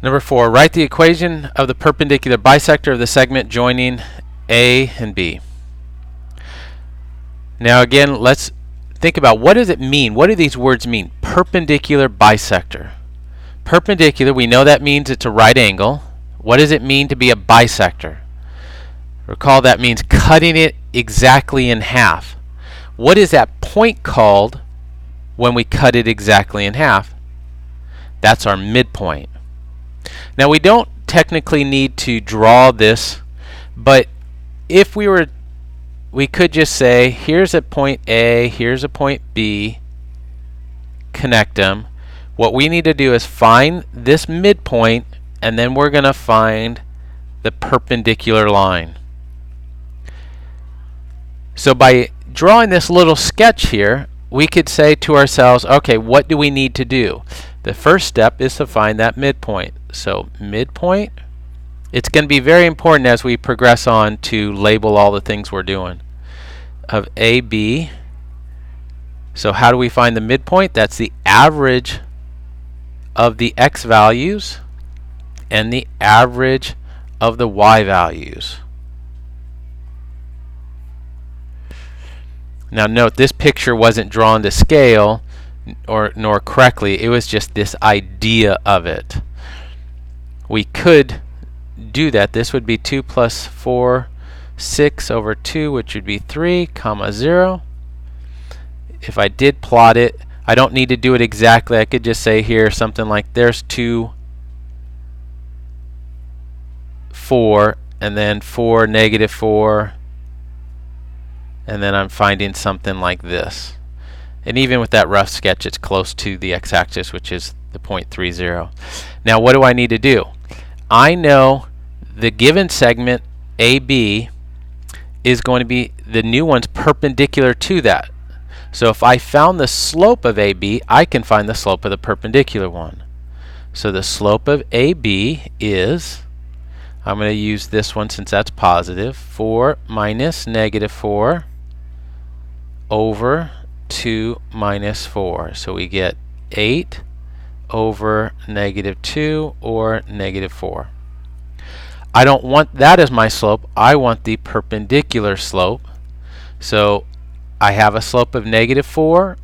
Number 4, write the equation of the perpendicular bisector of the segment joining A and B. Now again, let's think about what does it mean? What do these words mean? Perpendicular bisector. Perpendicular, we know that means it's a right angle. What does it mean to be a bisector? Recall that means cutting it exactly in half. What is that point called when we cut it exactly in half? That's our midpoint. Now we don't technically need to draw this, but if we could just say here's a point A, here's a point B, connect them. What we need to do is find this midpoint, and then we're going to find the perpendicular line. So by drawing this little sketch here, we could say to ourselves, okay, what do we need to do? The first step is to find that midpoint. So midpoint, it's going to be very important as we progress on to label all the things we're doing. Of AB, so how do we find the midpoint? That's the average of the x values and the average of the y values. Now note, this picture wasn't drawn to scale nor correctly. It was just this idea of it. We could do that. This would be 2 plus 4, 6 over 2, which would be 3, comma 0. If I did plot it, I don't need to do it exactly. I could just say here something like there's 2, 4, and then 4, negative 4, and then I'm finding something like this. And even with that rough sketch, it's close to the x-axis, which is the 0.30. Now what do I need to do? I know the given segment AB is going to be, the new one's perpendicular to that. So if I found the slope of AB, I can find the slope of the perpendicular one. So the slope of AB is, I'm going to use this one since that's positive, 4 minus negative 4 over 2 minus 4. So we get 8 over negative 2 or negative 4. I don't want that as my slope. I want the perpendicular slope. So I have a slope of negative 4.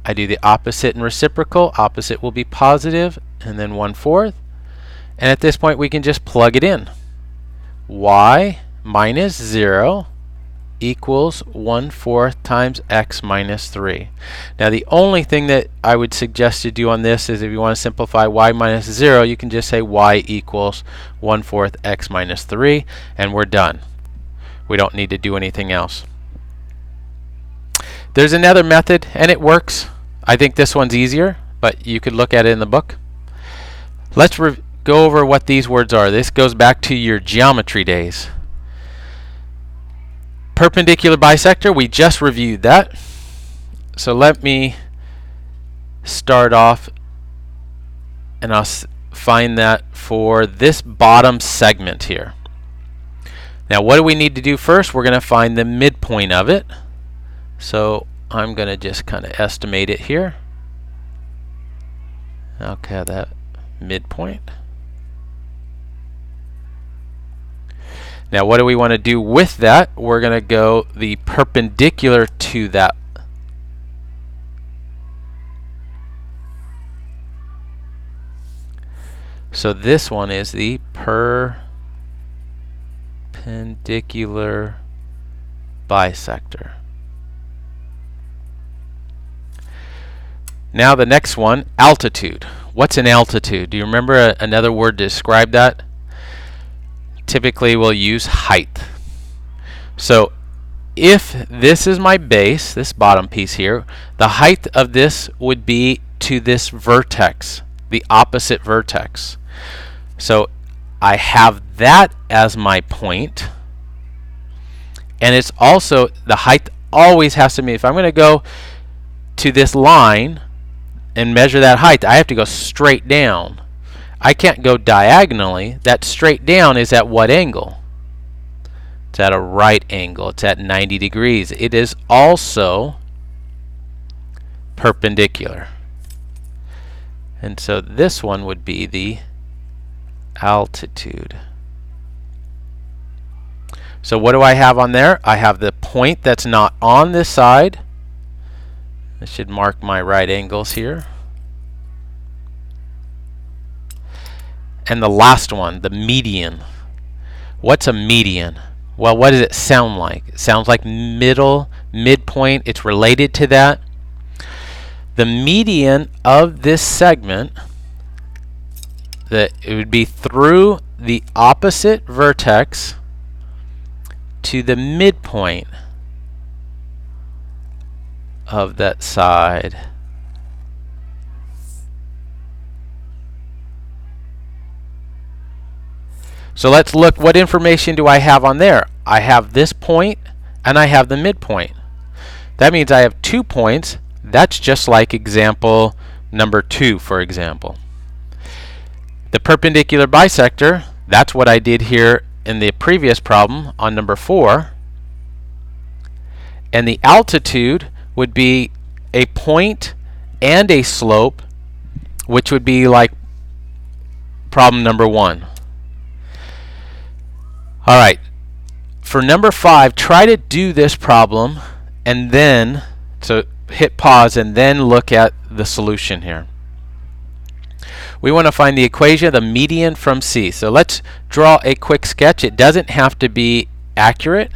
I do the opposite and reciprocal. Opposite will be positive, and then 1/4. And at this point, we can just plug it in. Y minus 0 equals 1/4 times x minus 3. Now the only thing that I would suggest you do on this is if you want to simplify y minus 0, you can just say y equals 1/4 x minus 3, and we're done. We don't need to do anything else. There's another method, and it works. I think this one's easier, but you could look at it in the book. Let's go over what these words are. This goes back to your geometry days. Perpendicular bisector, we just reviewed that. So let me start off, and I'll find that for this bottom segment here. Now what do we need to do first? We're going to find the midpoint of it. So I'm going to just kind of estimate it here. Okay, that midpoint. Now what do we want to do with that? We're going to go the perpendicular to that. So this one is the perpendicular bisector. Now the next one, altitude. What's an altitude? Do you remember another word to describe that? Typically we'll use height. So if this is my base, this bottom piece here, the height of this would be to this vertex, the opposite vertex. So I have that as my point, and it's also, the height always has to be, if I'm going to go to this line and measure that height, I have to go straight down. I can't go diagonally. That straight down is at what angle? It's at a right angle. It's at 90 degrees. It is also perpendicular. And so this one would be the altitude. So what do I have on there? I have the point that's not on this side. I should mark my right angles here. And the last one, the median. What's a median? Well, what does it sound like? It sounds like middle, midpoint. It's related to that. The median of this segment, that it would be through the opposite vertex to the midpoint of that side. So let's look, what information do I have on there? I have this point and I have the midpoint. That means I have 2 points. That's just like example number 2, for example. The perpendicular bisector, that's what I did here in the previous problem on number 4. And the altitude would be a point and a slope, which would be like problem number 1. All right, for number 5, try to do this problem and then, so hit pause and then look at the solution here. We want to find the equation of the median from C. So let's draw a quick sketch. It doesn't have to be accurate.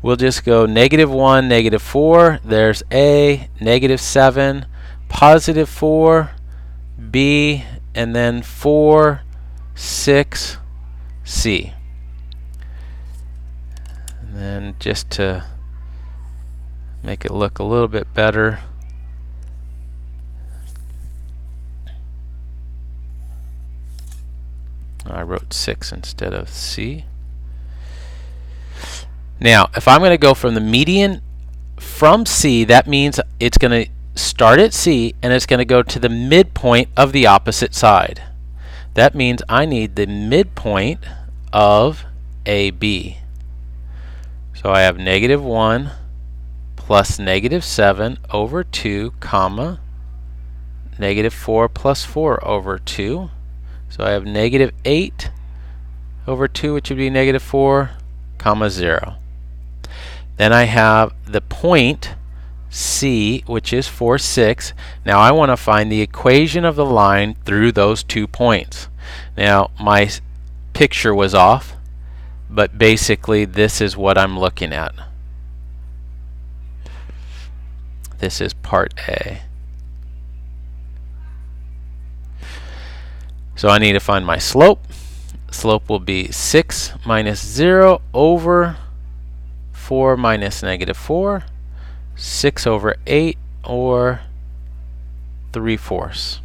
We'll just go -1, -4. There's A, -7, +4, B, and then 4, 6, C. And then just to make it look a little bit better, I wrote 6 instead of C. Now, if I'm going to go from the median from C, that means it's going to start at C and it's going to go to the midpoint of the opposite side. That means I need the midpoint of AB. So I have -1 plus -7 over 2, comma, -4 plus 4 over 2. So I have -8 over 2, which would be -4, comma, 0. Then I have the point C, which is 4, 6. Now I want to find the equation of the line through those 2 points. Now my picture was off, but basically this is what I'm looking at. This is part A. So I need to find my slope. Slope will be 6 minus 0 over 4 minus -4, 6 over 8, or 3/4.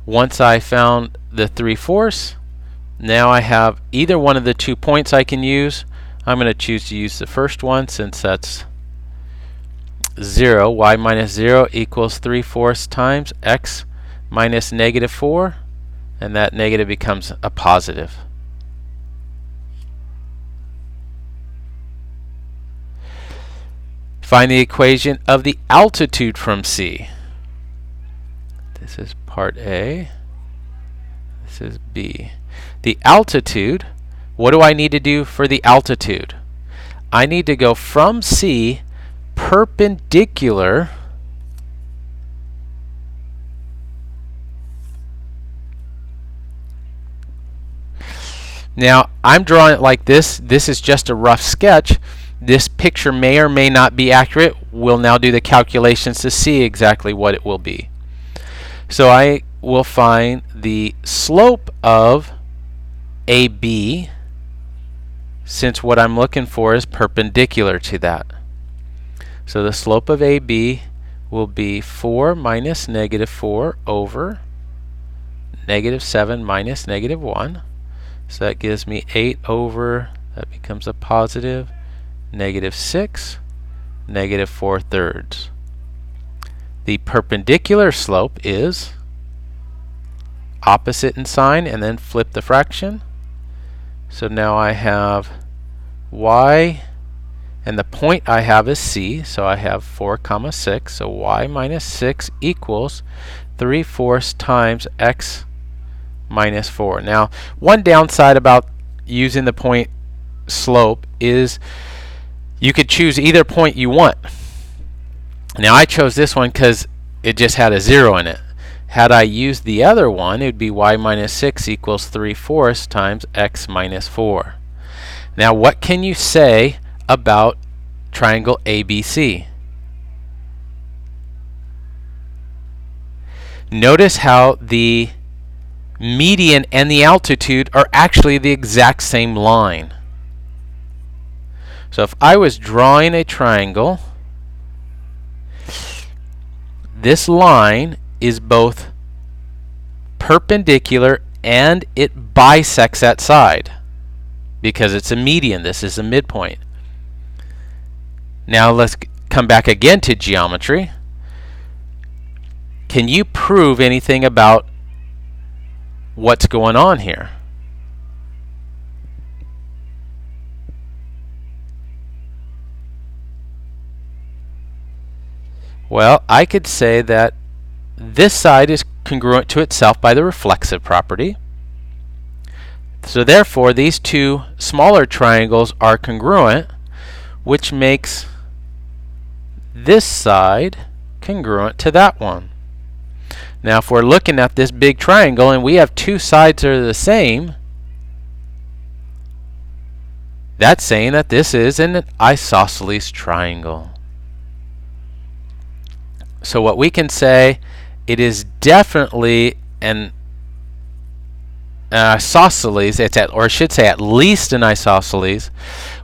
Once I found the 3/4, now I have either one of the 2 points I can use. I'm going to choose to use the first one since that's 0. Y minus 0 equals 3/4 times x minus -4, and that negative becomes a positive. Find the equation of the altitude from C. This is part A. This is B. The altitude, what do I need to do for the altitude? I need to go from C perpendicular Now, I'm drawing it like this. This is just a rough sketch. This picture may or may not be accurate. We'll now do the calculations to see exactly what it will be. So I will find the slope of AB, since what I'm looking for is perpendicular to that. So the slope of AB will be 4 minus -4 over -7 minus -1. So that gives me 8 over, that becomes a positive, -6, -4/3. The perpendicular slope is opposite in sign and then flip the fraction. So now I have y, and the point I have is C, so I have 4, 6. So y minus 6 equals 3/4 times x minus 4. Now, one downside about using the point slope is you could choose either point you want. Now, I chose this one because it just had a 0 in it. Had I used the other one, it would be y minus 6 equals 3/4 times x minus 4. Now, what can you say about triangle ABC? Notice how the median and the altitude are actually the exact same line. So if I was drawing a triangle, this line is both perpendicular and it bisects that side because it's a median. This is a midpoint. Now let's come back again to geometry. Can you prove anything about what's going on here? Well, I could say that this side is congruent to itself by the reflexive property. So therefore, these two smaller triangles are congruent, which makes this side congruent to that one. Now, if we're looking at this big triangle and we have two sides that are the same, that's saying that this is an isosceles triangle. So what we can say, it is definitely an isosceles, or I should say at least an isosceles.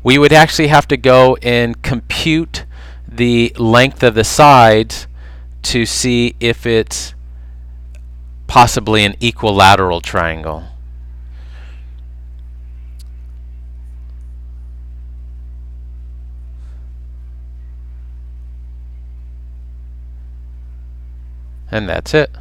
We would actually have to go and compute the length of the sides to see if it's possibly an equilateral triangle. And that's it.